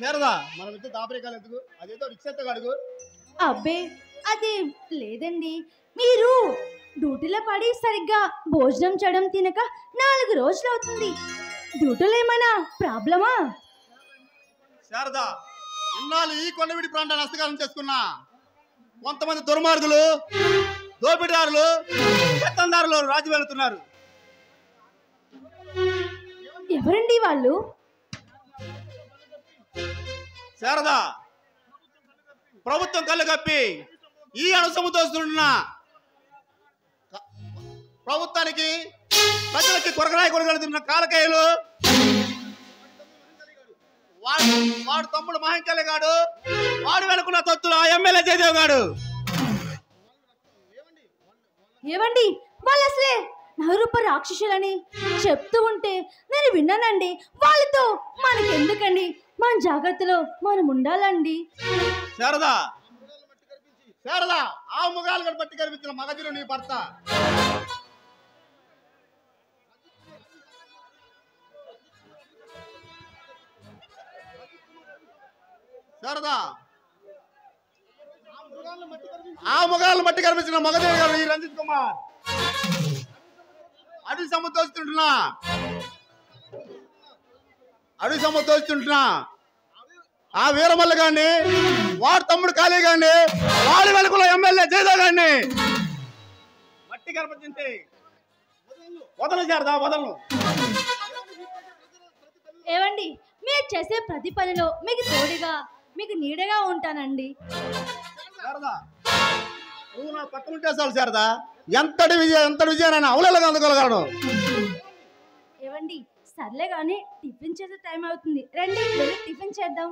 శారదా మనం ఇద్దరు దాపరికాలు ఎందుకు? అదేదో రిక్షా అడుగు. అబ్బే అది లేదండి, మీరు డ్యూటీలో పడి సరిగ్గా భోజనం చేయడం తినక 4 రోజులు అవుతుంది. డ్యూటీలో ఏమైనా ప్రాబ్లమా? శారదా, ఇన్నాళ్ళు ఈ కొండవిడి ప్రాంతాన్ని హస్తకాలం చేసుకున్నా కొంతమంది దుర్మార్గులు, దోపిడీదారులు, పెత్తందారులు రాజు వెళుతున్నారు. ఎవరండి వాళ్ళు? శారదా, ప్రభుత్వం కళ్ళు కప్పి ఈ అణుసము దోస్తున్న ప్రభుత్వానికి ప్రజలకి కొరగలుతున్న కాలకాయలు, వాడు తమ్ముడు మహంకాళి గాడు, వాడు వెనుకున్న తొత్తులు ఆ ఎమ్మెల్యే జయదేవ్ గాడు. ఏవండి వాళ్ళు అసలే నలురూప రాక్షసులని చెప్తూ ఉంటే నేను విన్నానండి. వాళ్ళతో మనకెందుకండి, మన జాగ్రత్తలో మనం ఉండాలండి. శారదా, శారదా, ఆ ముగాలు బట్టి కనిపించిన మగధీరు నీ భర్త. శారదా, ఆ ముగాలను మట్టి కనిపించిన మగధీరు గారు ఈ రంజిత్ కుమార్. అడవి సముద్రస్తున్నా ఆ వీరమల్ల గాని, వాడు తమ్ముడు కాళీ గాని, వాడి వెనుకలో ఎమ్మెల్యే జయదేవ్ గాని మట్టి కనిపించింది. వదలు శారదా, వదలను. ఏవండి మీరు చేసే ప్రతి పనిలో మీకు తోడుగా, మీకు నీడగా ఉంటానండి. శారదా, నువ్వు నా పక్కన ఉంటే చాలు శారదా, ఎంత విజయాన్ని అవలేలుగా అందుకోగలను. ఏవండి సర్లే కానీ టిఫిన్ చేసే టైం అవుతుంది, రండి వెళ్ళి టిఫిన్ చేద్దాం.